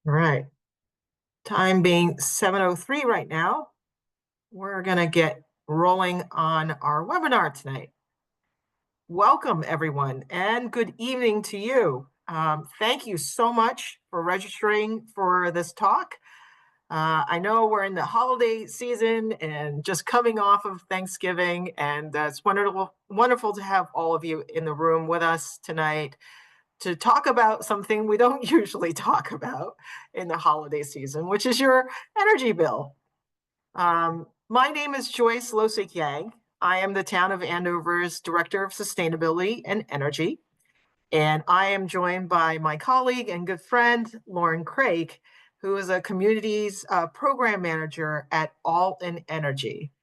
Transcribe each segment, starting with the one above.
All right. Time being 7:03 right now, we're going to get rolling on our webinar tonight. Welcome, everyone, and good evening to you. Thank you so much for registering for this talk. I know we're in the holiday season and just coming off of Thanksgiving, and it's wonderful to have all of you in the room with us tonight to talk about something we don't usually talk about in the holiday season, which is your energy bill. My name is Joyce Losick-Yang. I am the town of Andover's Director of Sustainability and Energy, and I am joined by my colleague and good friend, Lauren Craig, who is a communities program manager at All in Energy.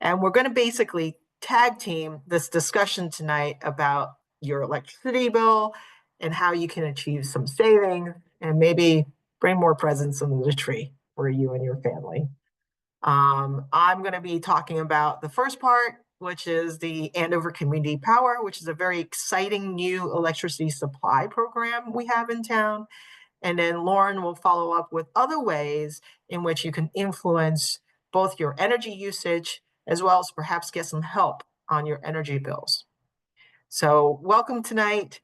And we're going to basically tag team this discussion tonight about your electricity bill and how you can achieve some savings and maybe bring more presents under the tree for you and your family. I'm going to be talking about the first part, which is the Andover Community Power, which is a very exciting new electricity supply program we have in town. And then Lauren will follow up with other ways in which you can influence both your energy usage as well as perhaps get some help on your energy bills. So welcome tonight.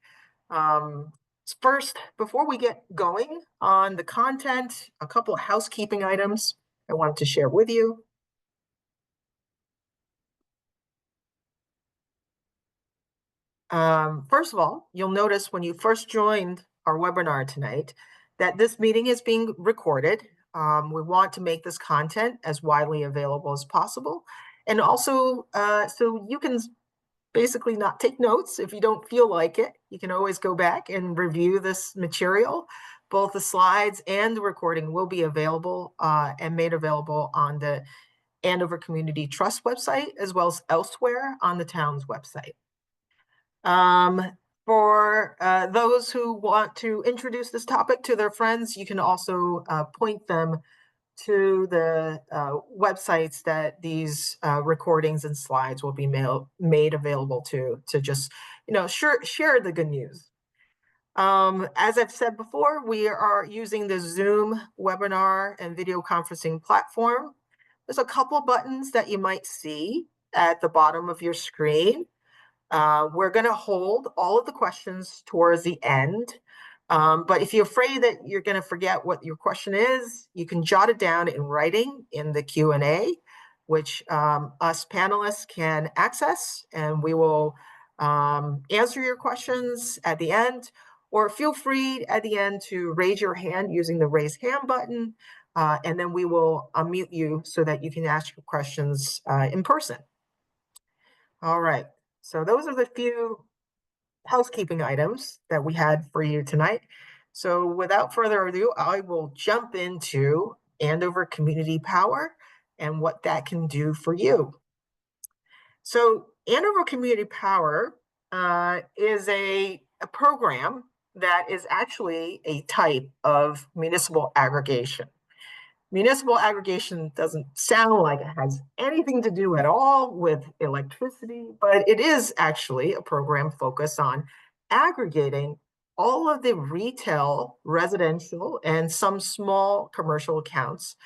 First, before we get going on the content, a couple of housekeeping items I wanted to share with you. First of all, you'll notice when you first joined our webinar tonight that this meeting is being recorded. We want to make this content as widely available as possible. And also, so you can basically not take notes if you don't feel like it. You can always go back and review this material. Both the slides and the recording will be available and made available on the Andover Community Trust website, as well as elsewhere on the town's website. For those who want to introduce this topic to their friends, you can also point them to the websites that these recordings and slides will be made available to just, share the good news. As I've said before, we are using the Zoom webinar and video conferencing platform. There's a couple buttons that you might see at the bottom of your screen. We're going to hold all of the questions towards the end. But if you're afraid that you're going to forget what your question is, you can jot it down in writing in the Q&A, which us panelists can access, and we will answer your questions at the end. Or feel free at the end to raise your hand using the raise hand button, and then we will unmute you so that you can ask your questions in person. All right, so those are the few housekeeping items that we had for you tonight. So without further ado, I will jump into Andover Community Power and what that can do for you. So Andover Community Power is a program that is actually a type of municipal aggregation. Municipal aggregation doesn't sound like it has anything to do at all with electricity, but it is actually a program focused on aggregating all of the retail, residential, and some small commercial accounts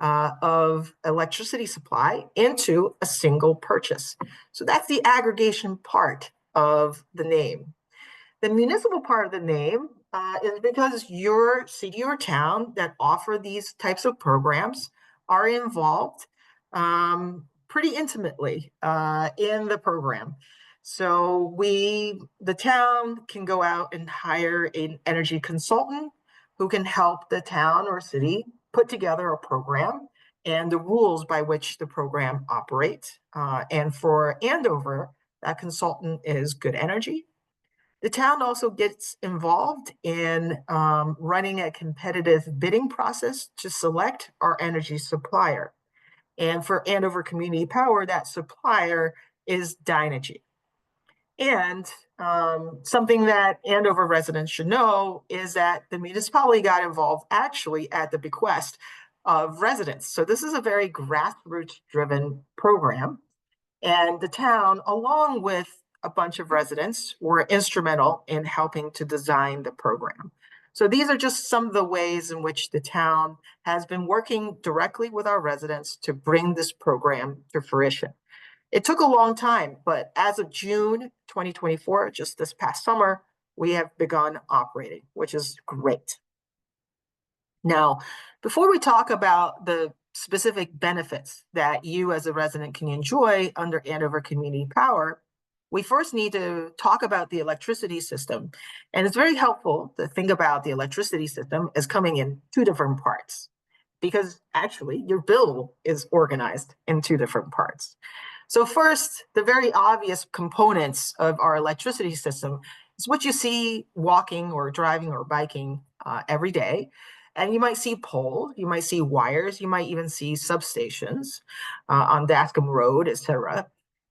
of electricity supply into a single purchase. So that's the aggregation part of the name. The municipal part of the name is because your city or town that offer these types of programs are involved pretty intimately in the program. So the town can go out and hire an energy consultant who can help the town or city put together a program and the rules by which the program operates. And for Andover, that consultant is Good Energy. The town also gets involved in running a competitive bidding process to select our energy supplier. And for Andover Community Power, that supplier is Dynegy. And something that Andover residents should know is that the municipality got involved actually at the bequest of residents. So this is a very grassroots-driven program. And the town, along with a bunch of residents, were instrumental in helping to design the program. So these are just some of the ways in which the town has been working directly with our residents to bring this program to fruition. It took a long time, but as of June 2024, just this past summer, we have begun operating, which is great. Now, before we talk about the specific benefits that you as a resident can enjoy under Andover Community Power, we first need to talk about the electricity system. And it's very helpful to think about the electricity system as coming in two different parts, because actually your bill is organized in two different parts. So first, the very obvious components of our electricity system is what you see walking or driving or biking every day. And you might see poles, you might see wires, you might even see substations on Dascom Road, etc.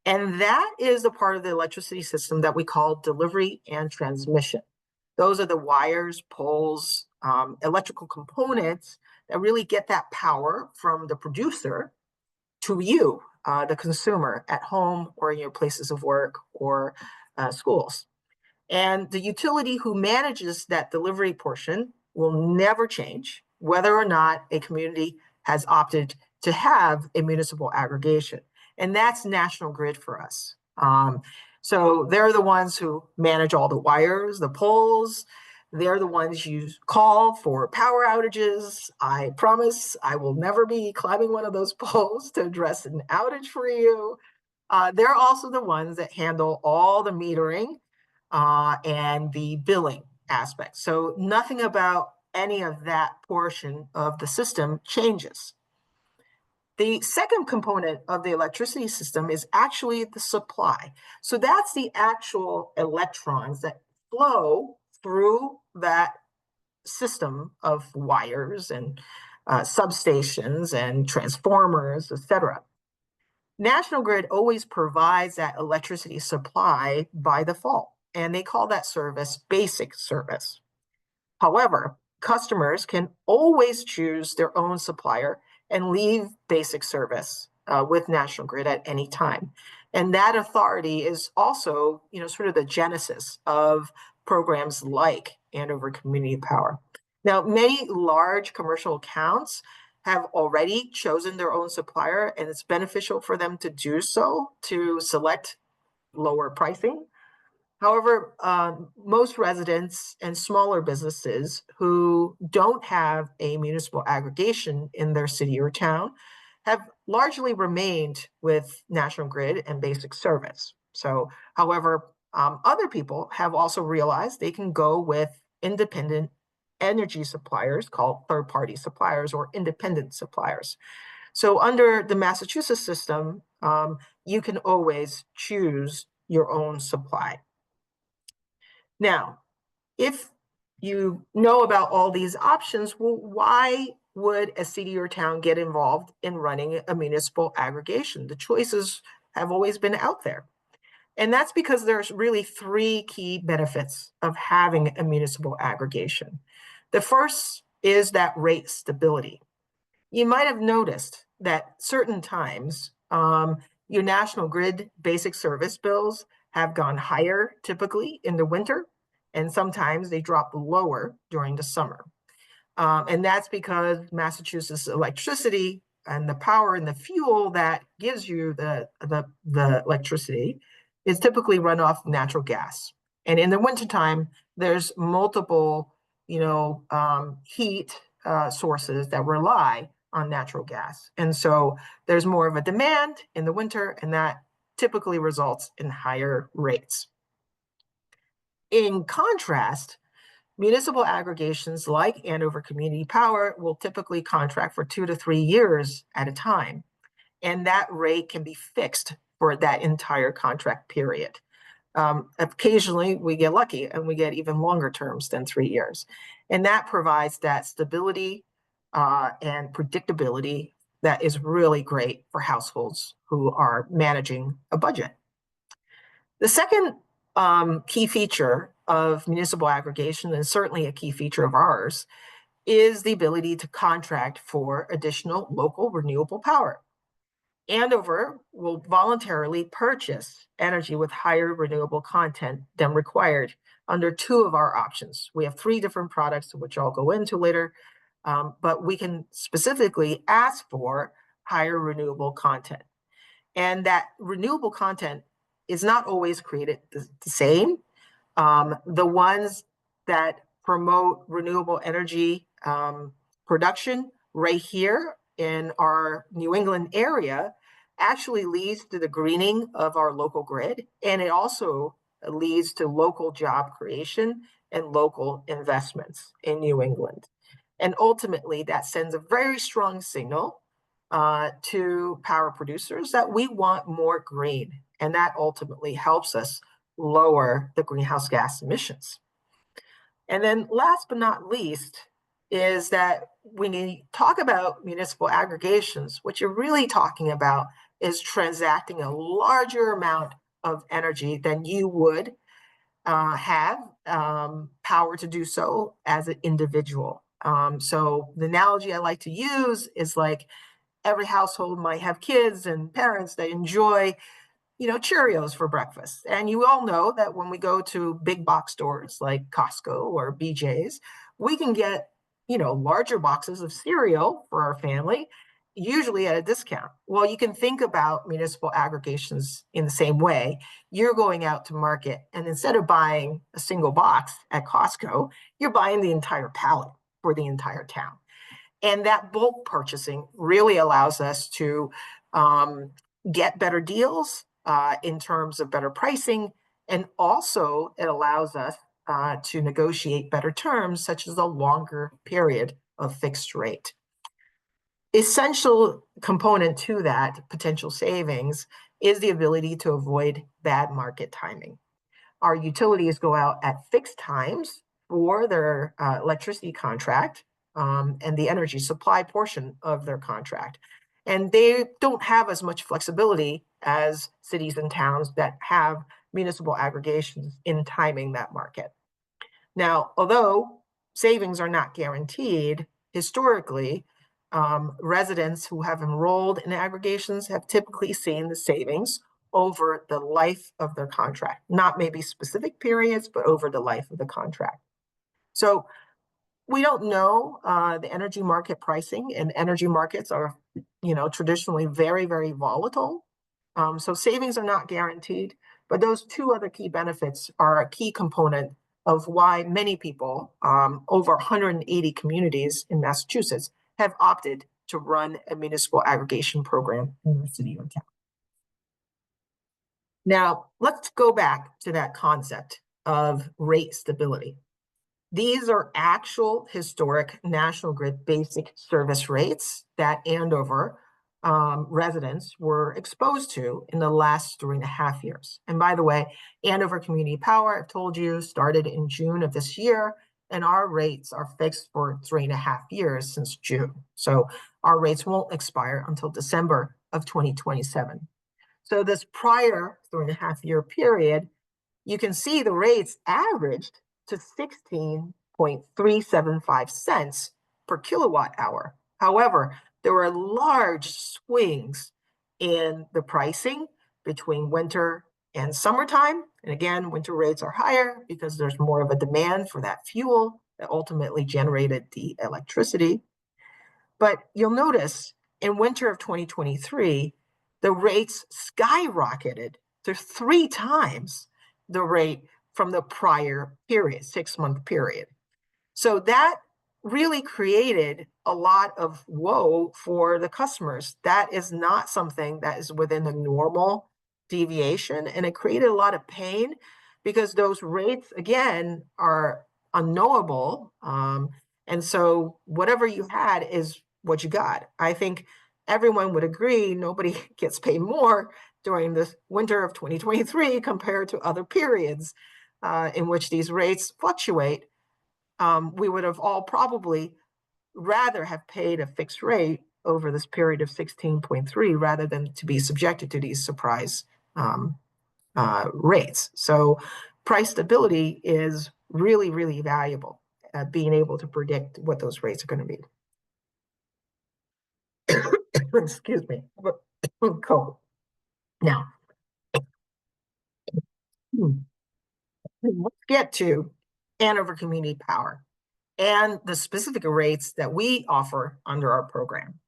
And that is the part of the electricity system that we call delivery and transmission. Those are the wires, poles, electrical components that really get that power from the producer to you, the consumer, at home or in your places of work or schools. And the utility who manages that delivery portion will never change, whether or not a community has opted to have a municipal aggregation. And that's National Grid for us. So they're the ones who manage all the wires, the poles. They're the ones you call for power outages. I promise I will never be climbing one of those poles to address an outage for you. They're also the ones that handle all the metering and the billing aspect. So nothing about any of that portion of the system changes. The second component of the electricity system is actually the supply. So that's the actual electrons that flow through that system of wires and substations and transformers, etc. National Grid always provides that electricity supply by default, and they call that service basic service. However, customers can always choose their own supplier and leave basic service with National Grid at any time. And that authority is also, sort of the genesis of programs like Andover Community Power. Now, many large commercial accounts have already chosen their own supplier, and it's beneficial for them to do so to select lower pricing. However, most residents and smaller businesses who don't have a municipal aggregation in their city or town have largely remained with National Grid and basic service. So, however, other people have also realized they can go with independent energy suppliers called third-party suppliers or independent suppliers. So under the Massachusetts system, you can always choose your own supply. Now, if you know about all these options, well, why would a city or town get involved in running a municipal aggregation? The choices have always been out there. And that's because there's really three key benefits of having a municipal aggregation. The first is that rate stability. You might have noticed that certain times your National Grid basic service bills have gone higher typically in the winter, and sometimes they drop lower during the summer. And that's because Massachusetts electricity and the power and the fuel that gives you the electricity is typically run off natural gas. And in the wintertime, there's multiple, heat sources that rely on natural gas. And so there's more of a demand in the winter, and that typically results in higher rates. In contrast, municipal aggregations like Andover Community Power will typically contract for 2 to 3 years at a time, and that rate can be fixed for that entire contract period. Occasionally, we get lucky and we get even longer terms than 3 years, and that provides that stability and predictability that is really great for households who are managing a budget. The second key feature of municipal aggregation, and certainly a key feature of ours, is the ability to contract for additional local renewable power. Andover will voluntarily purchase energy with higher renewable content than required under two of our options. We have three different products, which I'll go into later, but we can specifically ask for higher renewable content. And that renewable content is not always created the same. The ones that promote renewable energy production right here in our New England area actually leads to the greening of our local grid, and it also leads to local job creation and local investments in New England. And ultimately, that sends a very strong signal to power producers that we want more green, and that ultimately helps us lower the greenhouse gas emissions. And then last but not least is that when you talk about municipal aggregations, what you're really talking about is transacting a larger amount of energy than you would have power to do so as an individual. So the analogy I like to use is like every household might have kids and parents that enjoy Cheerios for breakfast. And you all know that when we go to big box stores like Costco or BJ's, we can get, larger boxes of cereal for our family, usually at a discount. Well, you can think about municipal aggregations in the same way. You're going out to market, and instead of buying a single box at Costco, you're buying the entire pallet for the entire town. And that bulk purchasing really allows us to get better deals in terms of better pricing. And also it allows us to negotiate better terms, such as a longer period of fixed rate. Essential component to that potential savings is the ability to avoid bad market timing. Our utilities go out at fixed times for their electricity contract and the energy supply portion of their contract. And they don't have as much flexibility as cities and towns that have municipal aggregations in timing that market. Now, although savings are not guaranteed, historically, residents who have enrolled in aggregations have typically seen the savings over the life of their contract, not maybe specific periods, but over the life of the contract. So we don't know the energy market pricing, and energy markets are, traditionally very, very volatile. So savings are not guaranteed, but those two other key benefits are a key component of why many people, over 180 communities in Massachusetts, have opted to run a municipal aggregation program in their city or town. Now, let's go back to that concept of rate stability. These are actual historic National Grid basic service rates that Andover residents were exposed to in the last 3.5 years. And by the way, Andover Community Power, I've told you, started in June of this year, and our rates are fixed for 3.5 years since June. So our rates won't expire until December of 2027. So this prior 3.5 year period, you can see the rates averaged to 16.375 cents per kilowatt hour. However, there were large swings in the pricing between winter and summertime. And again, winter rates are higher because there's more of a demand for that fuel that ultimately generated the electricity. But you'll notice in winter of 2023, the rates skyrocketed to 3 times the rate from the prior period, 6-month period. So that really created a lot of woe for the customers. That is not something that is within the normal deviation, and it created a lot of pain because those rates, again, are unknowable. And so whatever you had is what you got. I think everyone would agree nobody gets paid more during the winter of 2023 compared to other periods in which these rates fluctuate. We would have all probably rather have paid a fixed rate over this period of 16.3 rather than to be subjected to these surprise rates. So price stability is really, really valuable, being able to predict what those rates are going to be. Excuse me, cold. Now, Let's get to Andover Community Power and the specific rates that we offer under our program.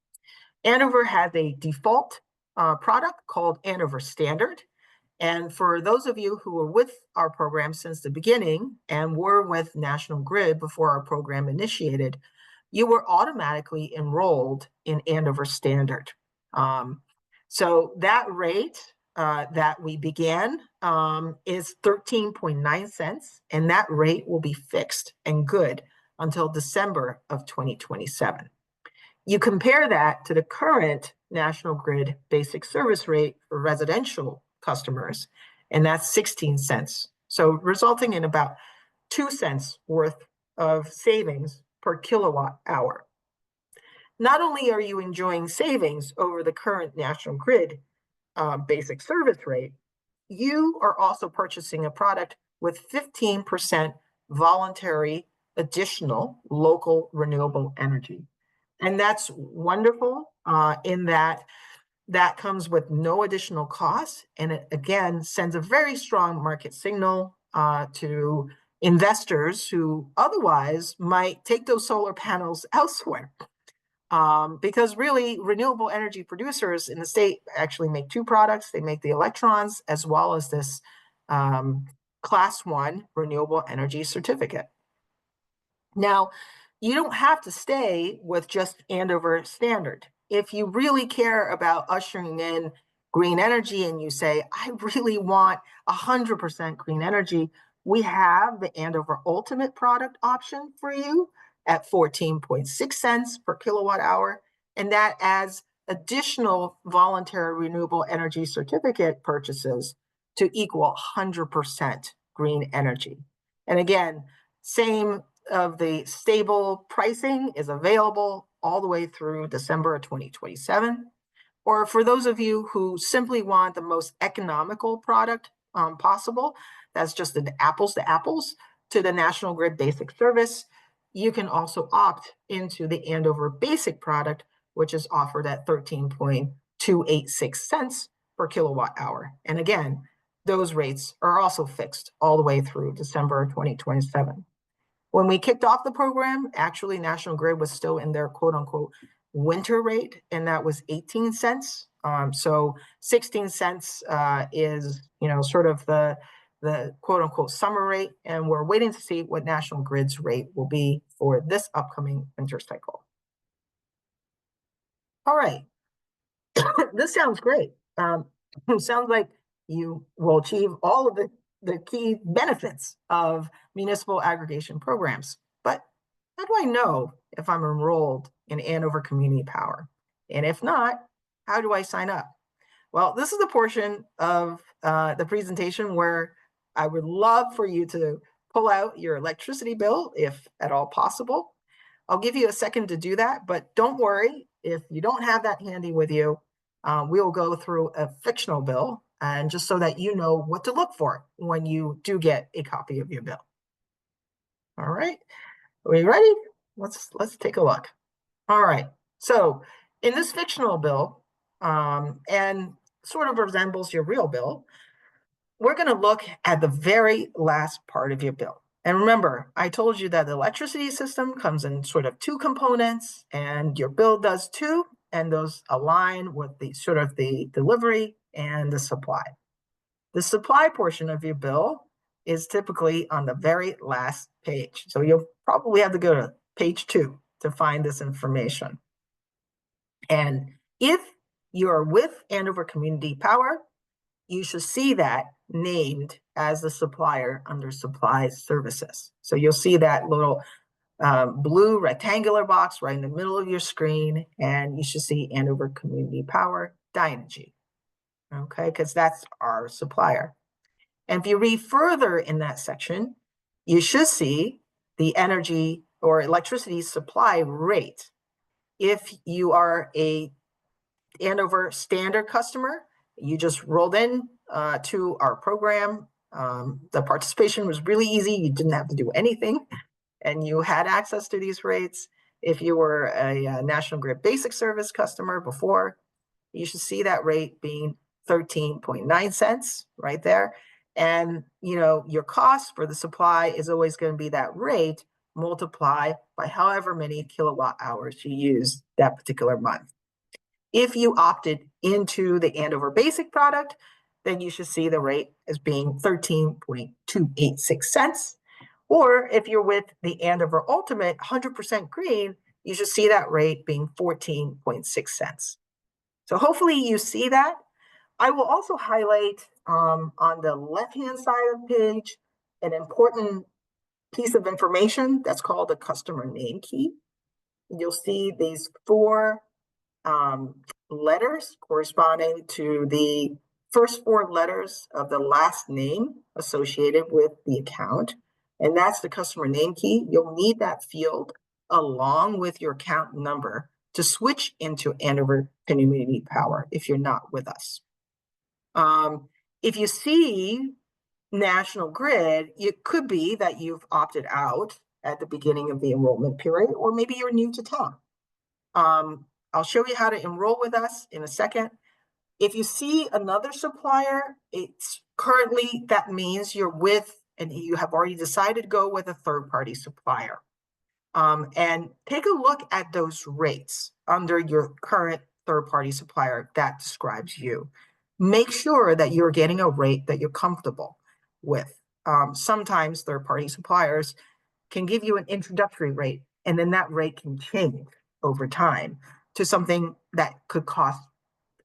Andover has a default product called Andover Standard. And for those of you who were with our program since the beginning and were with National Grid before our program initiated, you were automatically enrolled in Andover Standard. So that rate that we began is 13.9 cents, and that rate will be fixed and good until December of 2027. You compare that to the current National Grid basic service rate for residential customers, and that's 16 cents. So resulting in about 2 cents worth of savings per kilowatt hour. Not only are you enjoying savings over the current National Grid basic service rate, you are also purchasing a product with 15% voluntary additional local renewable energy. And that's wonderful in that that comes with no additional cost. And it, again, sends a very strong market signal to investors who otherwise might take those solar panels elsewhere. Because really, renewable energy producers in the state actually make two products. They make the electrons as well as this Class 1 renewable energy certificate. Now, you don't have to stay with just Andover Standard. If you really care about ushering in green energy and you say, I really want 100% green energy, we have the Andover Ultimate product option for you at 14.6 cents per kilowatt hour. And that adds additional voluntary renewable energy certificate purchases to equal 100% green energy. And again, same of the stable pricing is available all the way through December of 2027. Or for those of you who simply want the most economical product possible, that's just an apples to apples to the National Grid basic service, you can also opt into the Andover basic product, which is offered at 13.286 cents per kilowatt hour. And again, those rates are also fixed all the way through December 2027. When we kicked off the program, actually National Grid was still in their quote unquote winter rate, and that was 18 cents. So 16 cents is, sort of the quote unquote summer rate. And we're waiting to see what National Grid's rate will be for this upcoming winter cycle. All right, this sounds great. It sounds like you will achieve all of the key benefits of municipal aggregation programs. But how do I know if I'm enrolled in Andover Community Power? And if not, how do I sign up? Well, this is the portion of the presentation where I would love for you to pull out your electricity bill, if at all possible. I'll give you a second to do that, but don't worry, if you don't have that handy with you, we'll go through a fictional bill, and just so that you know what to look for when you do get a copy of your bill. All right, are we ready? Let's take a look. All right, so in this fictional bill, and sort of resembles your real bill, we're going to look at the very last part of your bill. And remember, I told you that the electricity system comes in sort of two components, and your bill does too, and those align with the sort of the delivery and the supply. The supply portion of your bill is typically on the very last page. So you'll probably have to go to page 2 to find this information. And if you're with Andover Community Power, you should see that named as the supplier under supply services. So you'll see that little blue rectangular box right in the middle of your screen, and you should see Andover Community Power Dynegy, okay, because that's our supplier. And if you read further in that section, you should see the energy or electricity supply rate. If you are a Andover Standard customer, you just rolled in to our program. The participation was really easy. You didn't have to do anything, and you had access to these rates. If you were a National Grid basic service customer before, you should see that rate being 13.9 cents right there. And, your cost for the supply is always going to be that rate multiplied by however many kilowatt hours you use that particular month. If you opted into the Andover Basic product, then you should see the rate as being 13.286 cents. Or if you're with the Andover Ultimate 100% green, you should see that rate being 14.6 cents. So hopefully you see that. I will also highlight on the left-hand side of the page an important piece of information that's called a customer name key. You'll see these four letters corresponding to the first four letters of the last name associated with the account. And that's the customer name key. You'll need that field along with your account number to switch into Andover Community Power if you're not with us. If you see National Grid, it could be that you've opted out at the beginning of the enrollment period, or maybe you're new to town. I'll show you how to enroll with us in a second. If you see another supplier, that means you're with and you have already decided to go with a third-party supplier. And take a look at those rates under your current third-party supplier that describes you. Make sure that you're getting a rate that you're comfortable with. Sometimes third-party suppliers can give you an introductory rate, and then that rate can change over time to something that could cost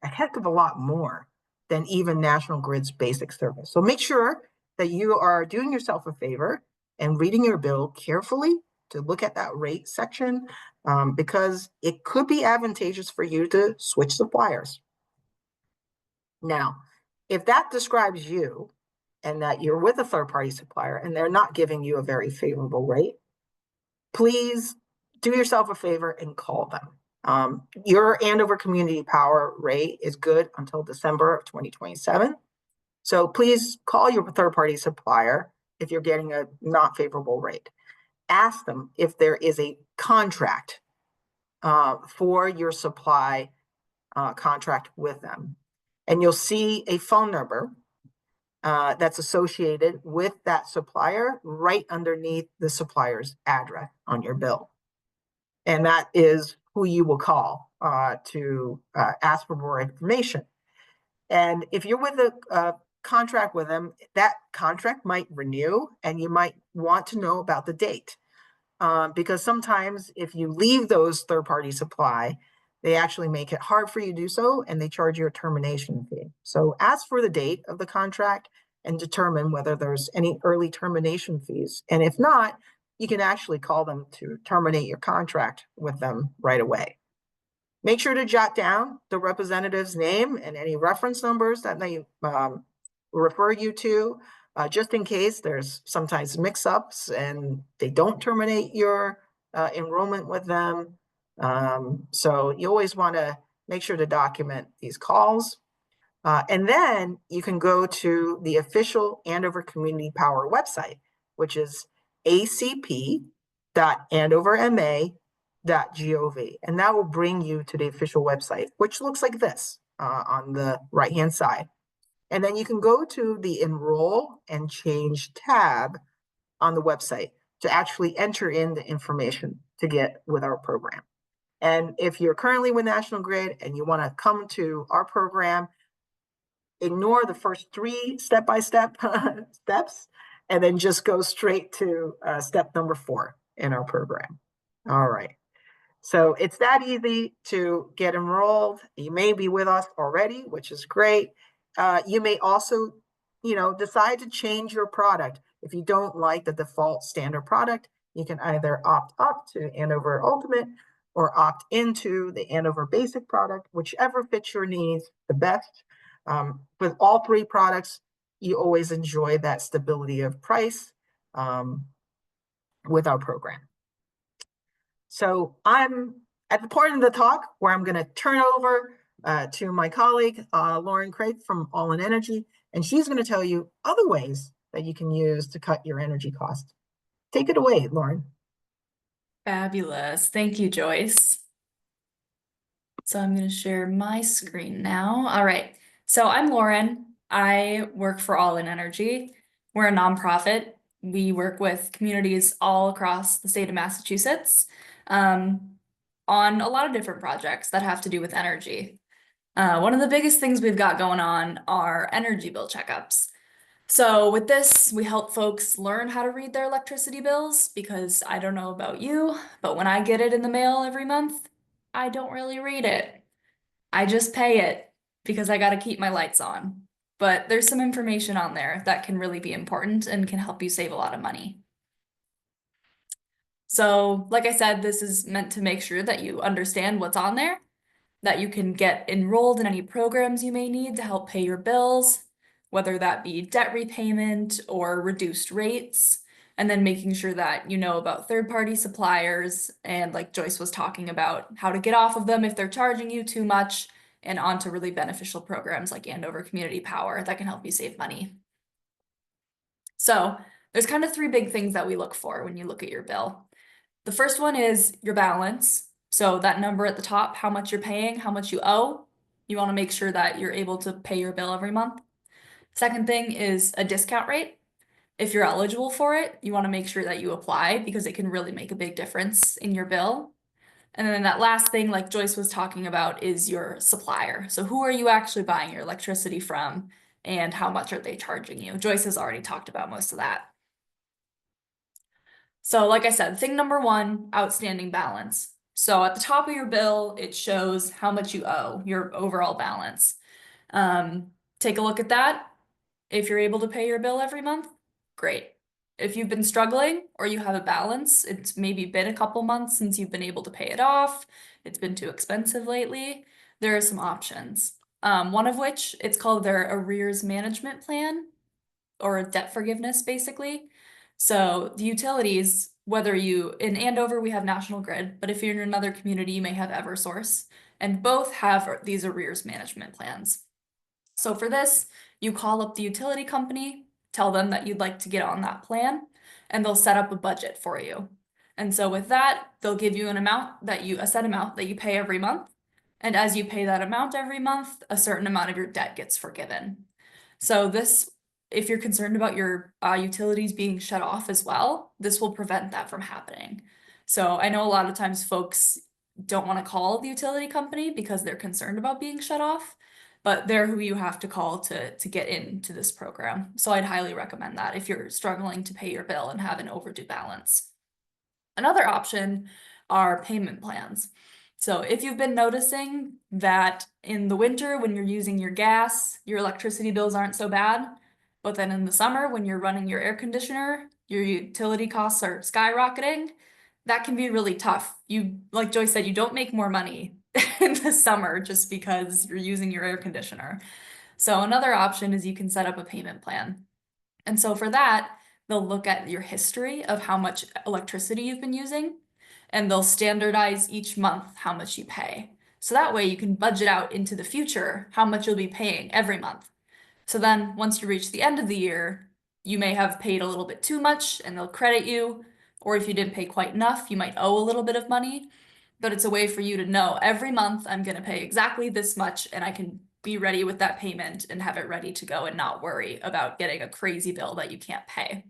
a heck of a lot more than even National Grid's basic service. So make sure that you are doing yourself a favor and reading your bill carefully to look at that rate section, because it could be advantageous for you to switch suppliers. Now, if that describes you and that you're with a third-party supplier and they're not giving you a very favorable rate, please do yourself a favor and call them. Your Andover Community Power rate is good until December of 2027. So please call your third-party supplier if you're getting a not favorable rate. Ask them if there is a contract for your supply contract with them. And you'll see a phone number that's associated with that supplier right underneath the supplier's address on your bill. And that is who you will call to ask for more information. And if you're with a contract with them, that contract might renew and you might want to know about the date. Because sometimes if you leave those third-party supply, they actually make it hard for you to do so and they charge you a termination fee. So ask for the date of the contract and determine whether there's any early termination fees. And if not, you can actually call them to terminate your contract with them right away. Make sure to jot down the representative's name and any reference numbers that they refer you to, just in case there's sometimes mix-ups and they don't terminate your enrollment with them. So you always want to make sure to document these calls. And then you can go to the official Andover Community Power website, which is acp.andoverma.gov. And that will bring you to the official website, which looks like this on the right-hand side. And then you can go to the Enroll and Change tab on the website to actually enter in the information to get with our program. And if you're currently with National Grid and you want to come to our program, ignore the first three step-by-step steps, and then just go straight to step number 4 in our program. All right. So it's that easy to get enrolled. You may be with us already, which is great. You may also, decide to change your product. If you don't like the default standard product, you can either opt up to Andover Ultimate or opt into the Andover Basic product, whichever fits your needs the best. With all three products, you always enjoy that stability of price with our program. So I'm at the point of the talk where I'm going to turn over to my colleague, Lauren Craig from All in Energy, and she's going to tell you other ways that you can use to cut your energy costs. Take it away, Lauren. Fabulous. Thank you, Joyce. So I'm going to share my screen now. All right. So I'm Lauren. I work for All in Energy. We're a nonprofit. We work with communities all across the state of Massachusetts um, on a lot of different projects that have to do with energy. One of the biggest things we've got going on are energy bill checkups. So with this, we help folks learn how to read their electricity bills because I don't know about you, but when I get it in the mail every month, I don't really read it. I just pay it because I got to keep my lights on. But there's some information on there that can really be important and can help you save a lot of money. So, like I said, this is meant to make sure that you understand what's on there, that you can get enrolled in any programs you may need to help pay your bills, whether that be debt repayment or reduced rates, and then making sure that you know about third-party suppliers and, like Joyce was talking about, how to get off of them if they're charging you too much, and onto really beneficial programs like Andover Community Power that can help you save money. So there's kind of three big things that we look for when you look at your bill. The first one is your balance. So that number at the top, how much you're paying, how much you owe. You want to make sure that you're able to pay your bill every month. Second thing is a discount rate. If you're eligible for it, you want to make sure that you apply because it can really make a big difference in your bill. And then that last thing, like Joyce was talking about, is your supplier. So who are you actually buying your electricity from and how much are they charging you? Joyce has already talked about most of that. So like I said, thing number one, outstanding balance. So at the top of your bill, it shows how much you owe, your overall balance. Um, Take a look at that. If you're able to pay your bill every month, great. If you've been struggling or you have a balance, it's maybe been a couple months since you've been able to pay it off, it's been too expensive lately, there are some options. One of which, it's called their arrears management plan or debt forgiveness, basically. So the utilities, whether you, in Andover, we have National Grid, but if you're in another community, you may have Eversource, and both have these arrears management plans. So for this, you call up the utility company, tell them that you'd like to get on that plan, and they'll set up a budget for you. And so with that, they'll give you a set amount that you pay every month. And as you pay that amount every month, a certain amount of your debt gets forgiven. So this, if you're concerned about your utilities being shut off as well, this will prevent that from happening. So I know a lot of times folks don't want to call the utility company because they're concerned about being shut off, but they're who you have to call to get into this program. So I'd highly recommend that if you're struggling to pay your bill and have an overdue balance. Another option are payment plans. So if you've been noticing that in the winter when you're using your gas, your electricity bills aren't so bad, but then in the summer when you're running your air conditioner, your utility costs are skyrocketing, that can be really tough. You, like Joyce said, you don't make more money in the summer just because you're using your air conditioner. So another option is you can set up a payment plan. And so for that, they'll look at your history of how much electricity you've been using, and they'll standardize each month how much you pay. So that way you can budget out into the future how much you'll be paying every month. So then once you reach the end of the year, you may have paid a little bit too much and they'll credit you, or if you didn't pay quite enough, you might owe a little bit of money. But it's a way for you to know every month I'm going to pay exactly this much and I can be ready with that payment and have it ready to go and not worry about getting a crazy bill that you can't pay.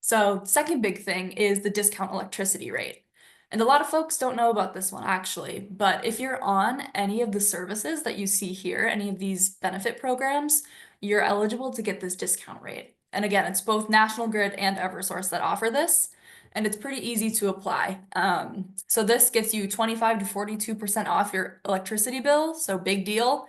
So, second big thing is the discount electricity rate. And a lot of folks don't know about this one actually, but if you're on any of the services that you see here, any of these benefit programs, you're eligible to get this discount rate. And again, it's both National Grid and Eversource that offer this, and it's pretty easy to apply. So this gets you 25 to 42% off your electricity bill, so big deal.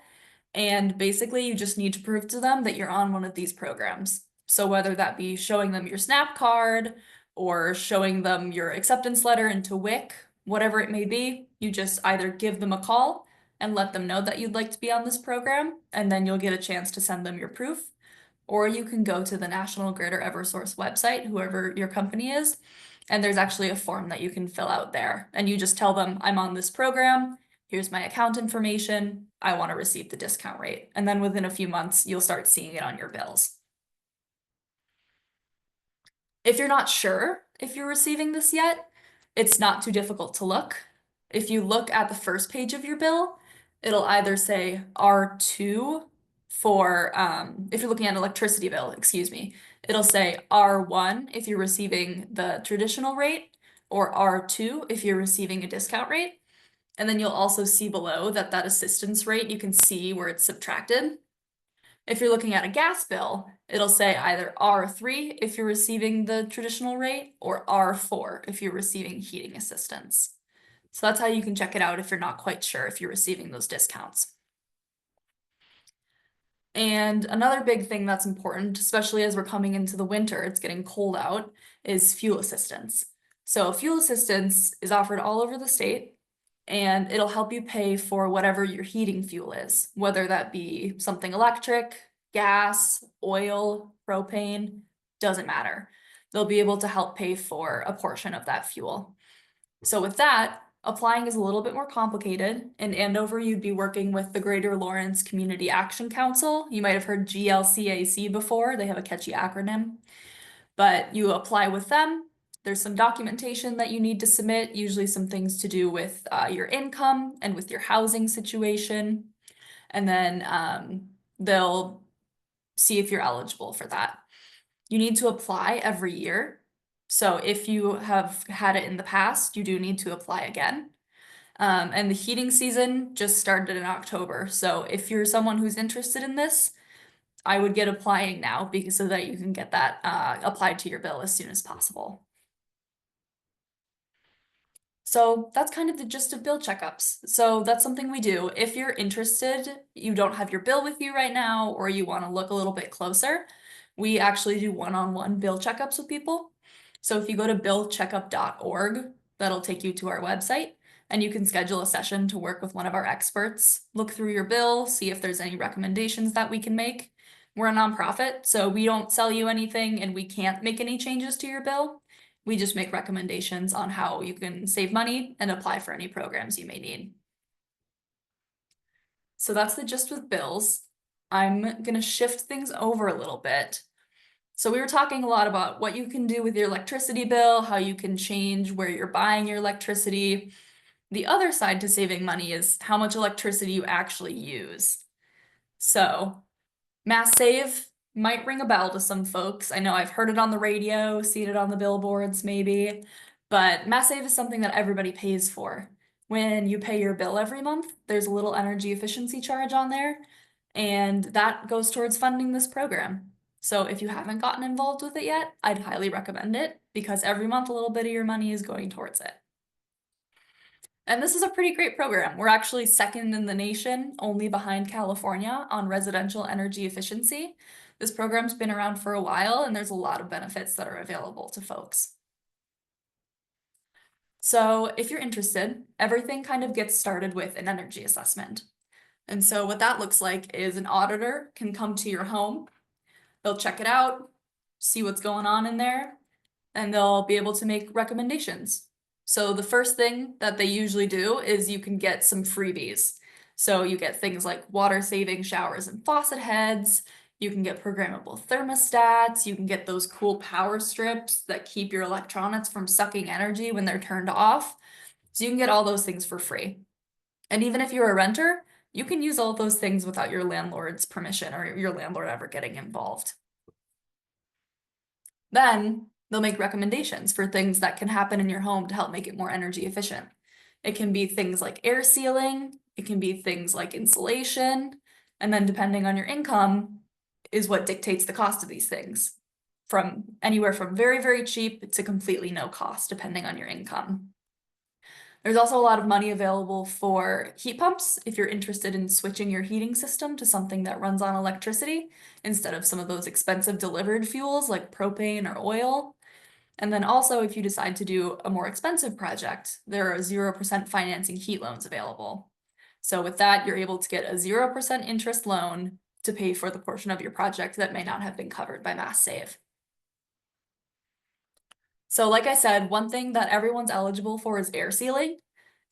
And basically, you just need to prove to them that you're on one of these programs. So whether that be showing them your SNAP card or showing them your acceptance letter into WIC, whatever it may be, you just either give them a call and let them know that you'd like to be on this program, and then you'll get a chance to send them your proof. Or you can go to the National Grid or Eversource website, whoever your company is, and there's actually a form that you can fill out there. And you just tell them, I'm on this program, here's my account information, I want to receive the discount rate. And then within a few months, you'll start seeing it on your bills. If you're not sure if you're receiving this yet, it's not too difficult to look. If you look at the first page of your bill, it'll either say R2 for, if you're looking at an electricity bill, excuse me, it'll say R1 if you're receiving the traditional rate, or R2 if you're receiving a discount rate. And then you'll also see below that assistance rate, you can see where it's subtracted. If you're looking at a gas bill, it'll say either R3 if you're receiving the traditional rate, or R4 if you're receiving heating assistance. So that's how you can check it out if you're not quite sure if you're receiving those discounts. And another big thing that's important, especially as we're coming into the winter, it's getting cold out, is fuel assistance. So fuel assistance is offered all over the state, and it'll help you pay for whatever your heating fuel is, whether that be something electric, gas, oil, propane, doesn't matter. They'll be able to help pay for a portion of that fuel. So with that, applying is a little bit more complicated. In Andover, you'd be working with the Greater Lawrence Community Action Council. You might have heard GLCAC before. They have a catchy acronym. But you apply with them. There's some documentation that you need to submit, usually some things to do with your income and with your housing situation. And then they'll see if you're eligible for that. You need to apply every year. So if you have had it in the past, you do need to apply again. And the heating season just started in October. So if you're someone who's interested in this, I would get applying now because so that you can get that applied to your bill as soon as possible. So that's kind of the gist of bill checkups. So that's something we do. If you're interested, you don't have your bill with you right now, or you want to look a little bit closer, we actually do one-on-one bill checkups with people. So if you go to billcheckup.org, that'll take you to our website, and you can schedule a session to work with one of our experts, look through your bill, see if there's any recommendations that we can make. We're a nonprofit, so we don't sell you anything and we can't make any changes to your bill. We just make recommendations on how you can save money and apply for any programs you may need. So that's the gist with bills. I'm gonna shift things over a little bit. So we were talking a lot about what you can do with your electricity bill, how you can change where you're buying your electricity. The other side to saving money is how much electricity you actually use. So Mass Save might ring a bell to some folks. I know I've heard it on the radio, seen it on the billboards maybe, but Mass Save is something that everybody pays for. When you pay your bill every month, there's a little energy efficiency charge on there, and that goes towards funding this program. So if you haven't gotten involved with it yet, I'd highly recommend it because every month a little bit of your money is going towards it. And this is a pretty great program. We're actually second in the nation, only behind California, on residential energy efficiency. This program's been around for a while, and there's a lot of benefits that are available to folks. So if you're interested, everything kind of gets started with an energy assessment. And so what that looks like is an auditor can come to your home, they'll check it out, see what's going on in there, and they'll be able to make recommendations. So the first thing that they usually do is you can get some freebies. So you get things like water saving showers and faucet heads, you can get programmable thermostats, you can get those cool power strips that keep your electronics from sucking energy when they're turned off. So you can get all those things for free. And even if you're a renter, you can use all those things without your landlord's permission or your landlord ever getting involved. Then they'll make recommendations for things that can happen in your home to help make it more energy efficient. It can be things like air sealing, it can be things like insulation, and then depending on your income is what dictates the cost of these things. From anywhere from very, very cheap to completely no cost, depending on your income. There's also a lot of money available for heat pumps if you're interested in switching your heating system to something that runs on electricity instead of some of those expensive delivered fuels like propane or oil. And then also if you decide to do a more expensive project, there are 0% financing heat loans available. So with that, you're able to get a 0% interest loan to pay for the portion of your project that may not have been covered by Mass Save. So like I said, one thing that everyone's eligible for is air sealing.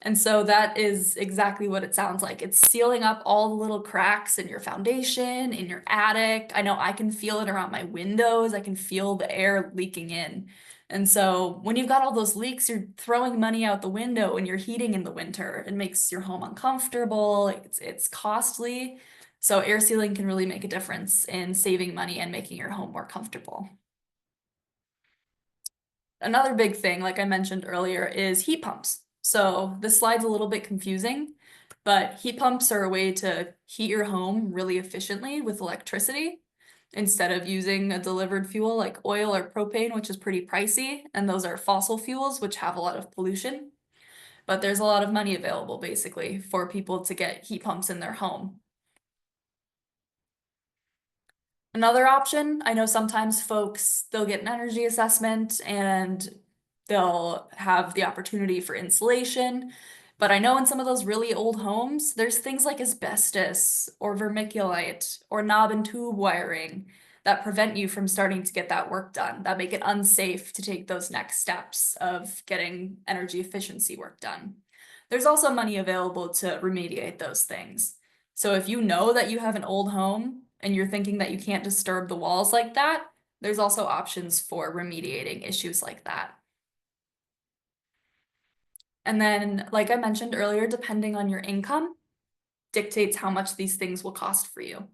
And so that is exactly what it sounds like. It's sealing up all the little cracks in your foundation, in your attic. I know I can feel it around my windows. I can feel the air leaking in. And so when you've got all those leaks, you're throwing money out the window and you're heating in the winter. It makes your home uncomfortable. It's costly. So air sealing can really make a difference in saving money and making your home more comfortable. Another big thing, like I mentioned earlier, is heat pumps. So this slide's a little bit confusing, but heat pumps are a way to heat your home really efficiently with electricity instead of using a delivered fuel like oil or propane, which is pretty pricey, and those are fossil fuels, which have a lot of pollution. But there's a lot of money available basically for people to get heat pumps in their home. Another option, I know sometimes folks, they'll get an energy assessment and they'll have the opportunity for insulation. But I know in some of those really old homes, there's things like asbestos or vermiculite or knob and tube wiring that prevent you from starting to get that work done, that make it unsafe to take those next steps of getting energy efficiency work done. There's also money available to remediate those things. So if you know that you have an old home and you're thinking that you can't disturb the walls like that, there's also options for remediating issues like that. And then, like I mentioned earlier, depending on your income, dictates how much these things will cost for you.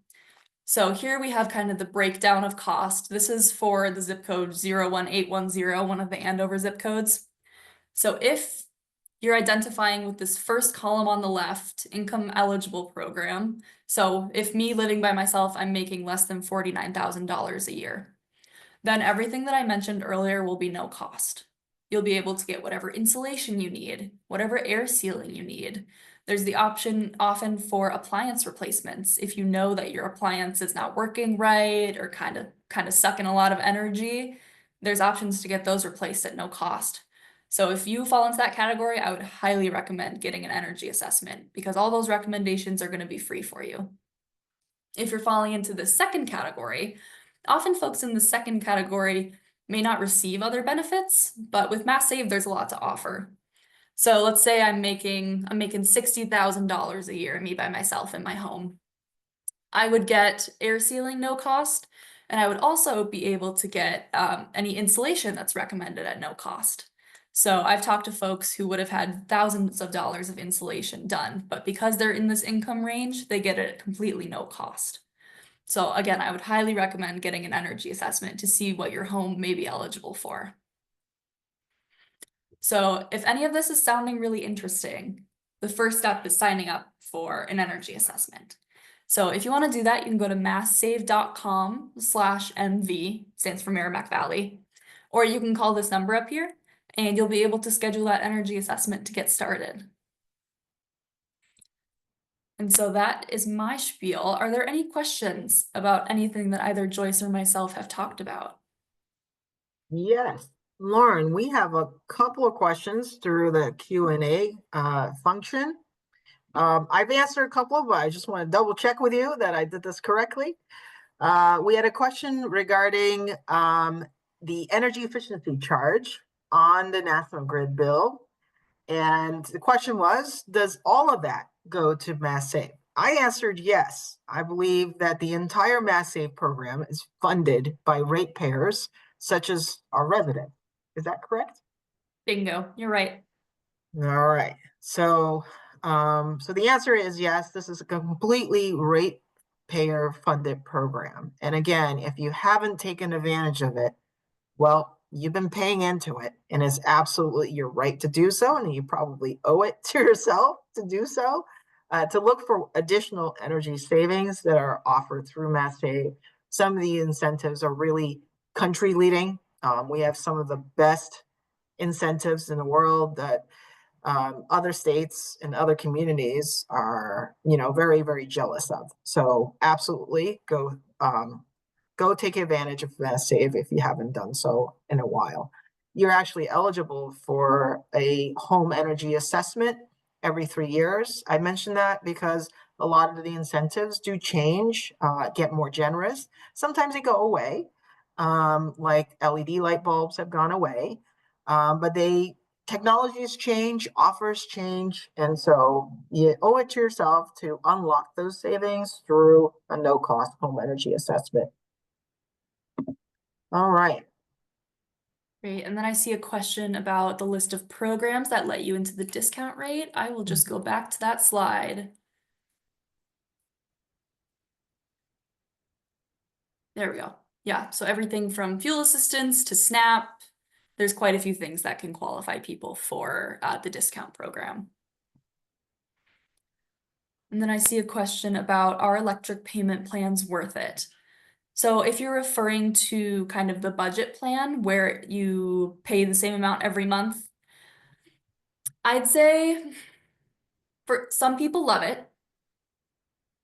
So here we have kind of the breakdown of cost. This is for the zip code 01810, one of the Andover zip codes. So if you're identifying with this first column on the left, income eligible program. So if me living by myself, I'm making less than $49,000 a year, then everything that I mentioned earlier will be no cost. You'll be able to get whatever insulation you need, whatever air sealing you need. There's the option often for appliance replacements. If you know that your appliance is not working right or kind of sucking a lot of energy, there's options to get those replaced at no cost. So if you fall into that category, I would highly recommend getting an energy assessment because all those recommendations are going to be free for you. If you're falling into the second category, often folks in the second category may not receive other benefits, but with Mass Save, there's a lot to offer. So let's say I'm making $60,000 a year, me by myself in my home. I would get air sealing no cost, and I would also be able to get any insulation that's recommended at no cost. So I've talked to folks who would have had thousands of dollars of insulation done, but because they're in this income range, they get it at completely no cost. So again, I would highly recommend getting an energy assessment to see what your home may be eligible for. So if any of this is sounding really interesting, the first step is signing up for an energy assessment. So if you want to do that, you can go to masssave.com/MV, stands for Merrimack Valley, or you can call this number up here and you'll be able to schedule that energy assessment to get started. And so that is my spiel. Are there any questions about anything that either Joyce or myself have talked about? Yes, Lauren, we have a couple of questions through the Q&A function. I've answered a couple, but I just want to double check with you that I did this correctly. We had a question regarding the energy efficiency charge on the National Grid bill. And the question was, does all of that go to Mass Save? I answered yes. I believe that the entire Mass Save program is funded by ratepayers, such as our residents. Is that correct? Bingo, you're right. All right. So the answer is yes, this is a completely ratepayer funded program. And again, if you haven't taken advantage of it, well, you've been paying into it, and it's absolutely your right to do so, and you probably owe it to yourself to do so, to look for additional energy savings that are offered through Mass Save. Some of the incentives are really country leading. We have some of the best incentives in the world that other states and other communities are, very, very jealous of. So absolutely go take advantage of Mass Save if you haven't done so in a while. You're actually eligible for a home energy assessment every 3 years. I mentioned that because a lot of the incentives do change, get more generous. Sometimes they go away, like LED light bulbs have gone away, but technologies change, offers change, and so you owe it to yourself to unlock those savings through a no-cost home energy assessment. All right. Great, and then I see a question about the list of programs that let you into the discount rate. I will just go back to that slide. There we go. Yeah, so everything from fuel assistance to SNAP, there's quite a few things that can qualify people for the discount program. And then I see a question about, are electric payment plans worth it? So if you're referring to kind of the budget plan where you pay the same amount every month, I'd say for some people love it,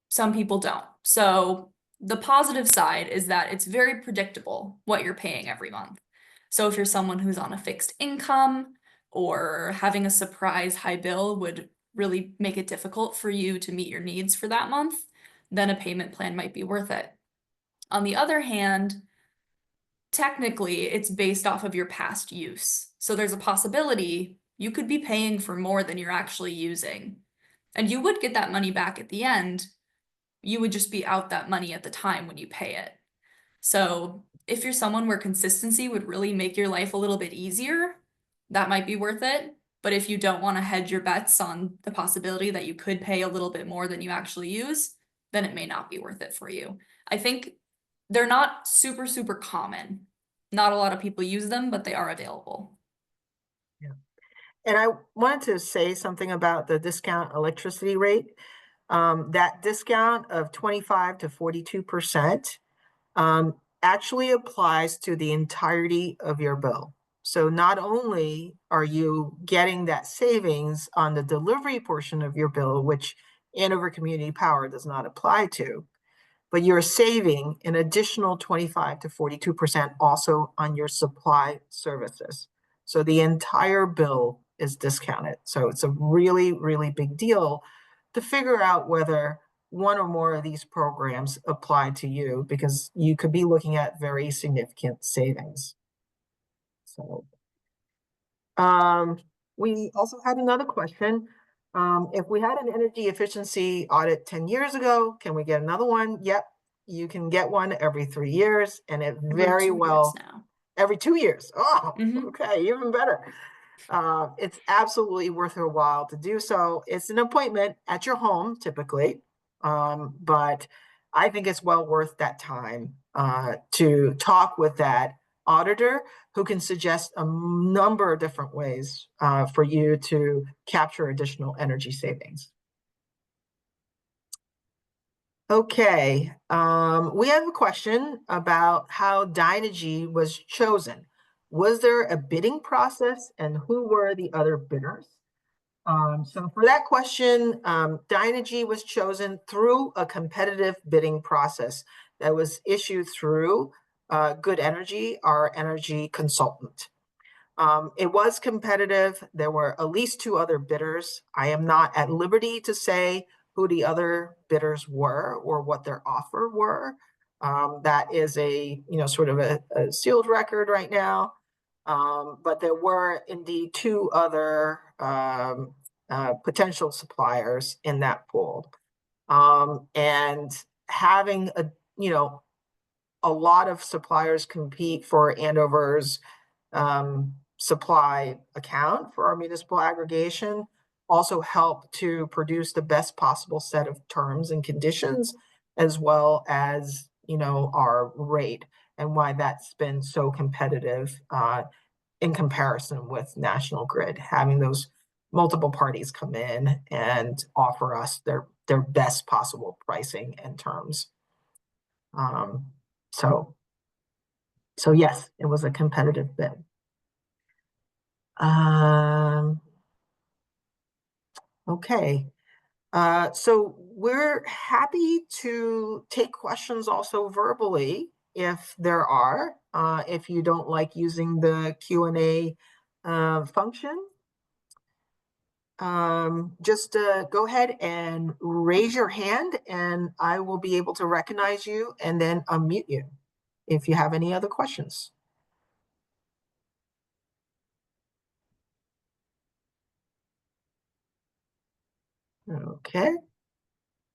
some people don't. So the positive side is that it's very predictable what you're paying every month. So if you're someone who's on a fixed income or having a surprise high bill would really make it difficult for you to meet your needs for that month, then a payment plan might be worth it. On the other hand, technically it's based off of your past use. So there's a possibility you could be paying for more than you're actually using. And you would get that money back at the end. You would just be out that money at the time when you pay it. So if you're someone where consistency would really make your life a little bit easier, that might be worth it. But if you don't want to hedge your bets on the possibility that you could pay a little bit more than you actually use, then it may not be worth it for you. I think they're not super, super common. Not a lot of people use them, but they are available. Yeah. And I wanted to say something about the discount electricity rate. That discount of 25 to 42% actually applies to the entirety of your bill. So not only are you getting that savings on the delivery portion of your bill, which Andover Community Power does not apply to, but you're saving an additional 25 to 42% also on your supply services. So the entire bill is discounted. So it's a really, really big deal to figure out whether one or more of these programs apply to you, because you could be looking at very significant savings. So we also had another question. If we had an energy efficiency audit 10 years ago, can we get another one? Yep, you can get one every 3 years, and it Every very 2 years well, now. every 2 years. Oh, Mhm. okay, even better. It's absolutely worth your while to do so. It's an appointment at your home typically, but I think it's well worth that time to talk with that auditor who can suggest a number of different ways for you to capture additional energy savings. Okay, we have a question about how Dynegy was chosen. Was there a bidding process, and who were the other bidders? So for that question, Dynegy was chosen through a competitive bidding process that was issued through Good Energy, our energy consultant. It was competitive. There were at least two other bidders. I am not at liberty to say who the other bidders were or what their offer were. That is a, sort of a sealed record right now. But there were indeed two other potential suppliers in that pool. And having a lot of suppliers compete for Andover's supply account for our municipal aggregation also help to produce the best possible set of terms and conditions, as well as our rate, and why that's been so competitive in comparison with National Grid, having those multiple parties come in and offer us their best possible pricing and terms. Um, so yes, it was a competitive bid. Okay. So we're happy to take questions also verbally if there are, if you don't like using the Q&A function. Just go ahead and raise your hand and I will be able to recognize you and then unmute you if you have any other questions. Okay,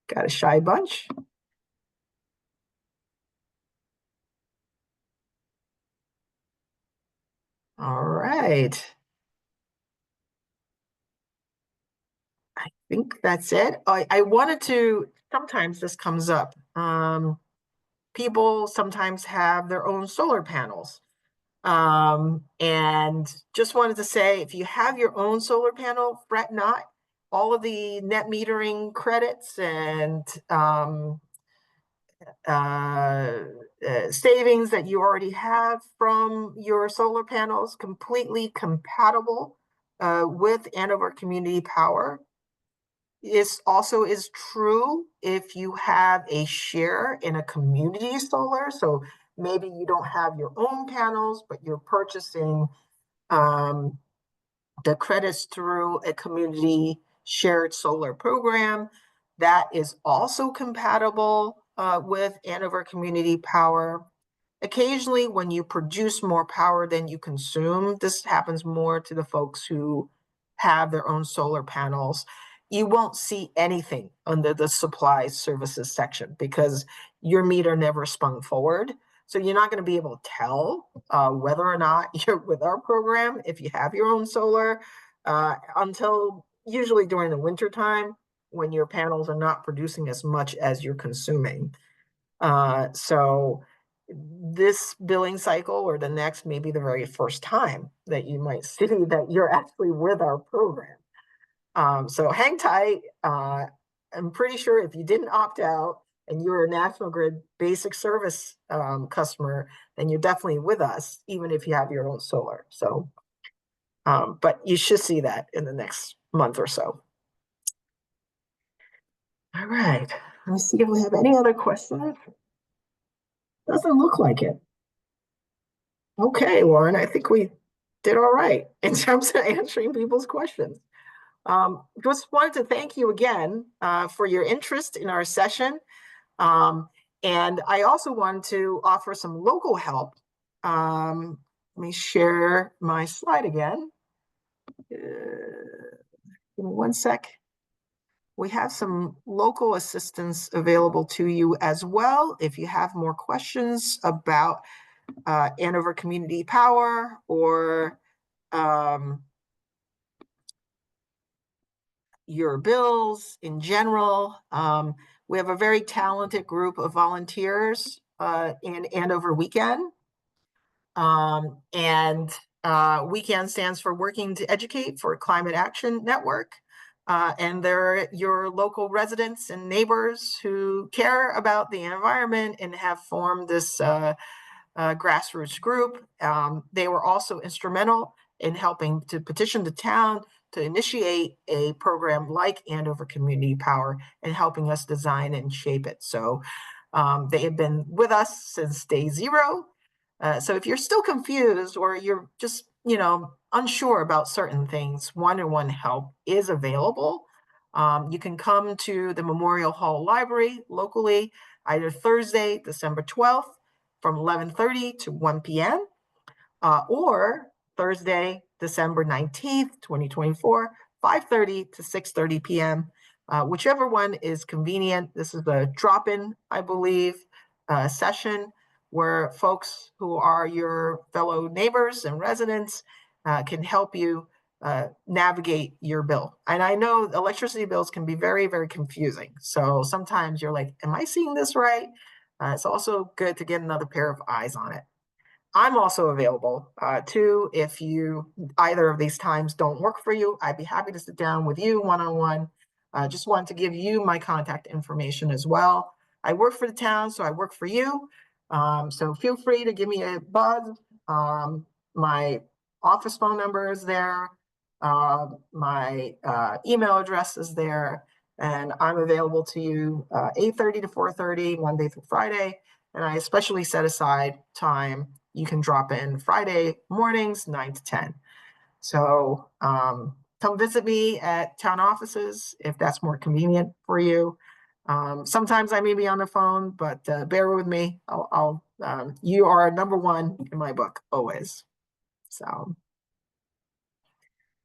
got a shy bunch. All right. I think that's it. I wanted to, sometimes this comes up. people sometimes have their own solar panels. And just wanted to say, if you have your own solar panel, fret not. All of the net metering credits and savings that you already have from your solar panels, completely compatible with Andover Community Power. This also is true if you have a share in a community solar. So maybe you don't have your own panels, but you're purchasing the credits through a community shared solar program. That is also compatible with Andover Community Power. Occasionally, when you produce more power than you consume, this happens more to the folks who have their own solar panels. You won't see anything under the supply services section because your meter never spun forward. So you're not going to be able to tell whether or not you're with our program if you have your own solar until usually during the winter time when your panels are not producing as much as you're consuming. So this billing cycle or the next may be the very first time that you might see that you're actually with our program. So hang tight. I'm pretty sure if you didn't opt out and you're a National Grid basic service customer, then you're definitely with us, even if you have your own solar. So, but you should see that in the next month or so. All right, let me see if we have any other questions. Doesn't look like it. Okay, Lauren, I think we did all right in terms of answering people's questions. Just wanted to thank you again for your interest in our session. And I also wanted to offer some local help. Let me share my slide again. Give me one sec. We have some local assistance available to you as well. If you have more questions about Andover Community Power or your bills in general. We have a very talented group of volunteers in Andover Weekend. And Weekend stands for Working to Educate for Climate Action Network. And they're your local residents and neighbors who care about the environment and have formed this grassroots group. They were also instrumental in helping to petition the town to initiate a program like Andover Community Power and helping us design and shape it. So they have been with us since day zero. So if you're still confused or you're just, unsure about certain things, one-on-one help is available. You can come to the Memorial Hall Library locally either Thursday, December 12th from 11:30 to 1 p.m. Or Thursday, December 19th, 2024, 5:30 to 6:30 p.m. Whichever one is convenient. This is a drop-in, I believe, session where folks who are your fellow neighbors and residents can help you navigate your bill. And I know electricity bills can be very, very confusing. So sometimes you're like, am I seeing this right? It's also good to get another pair of eyes on it. I'm also available too. If either of these times don't work for you, I'd be happy to sit down with you one-on-one. Just want to give you my contact information as well. I work for the town, so I work for you. So feel free to give me a buzz. My office phone number is there. My email address is there. And I'm available to you 8:30 to 4:30, Monday through Friday. And I especially set aside time. You can drop in Friday mornings, 9 to 10. So come visit me at town offices if that's more convenient for you. Sometimes I may be on the phone, but bear with me. You are number one in my book, always. So,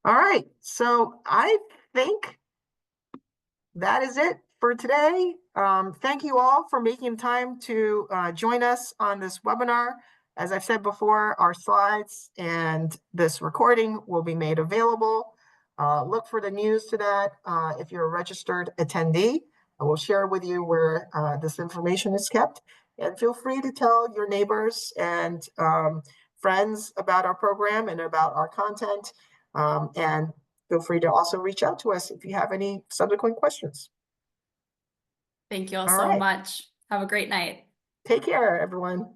all right. So I think that is it for today. Thank you all for making time to join us on this webinar. As I've said before, our slides and this recording will be made available. Look for the news to that if you're a registered attendee. I will share with you where this information is kept. And feel free to tell your neighbors and friends about our program and about our content. And feel free to also reach out to us if you have any subsequent questions. Thank you all All so right. much. Have a great night. Take care, everyone.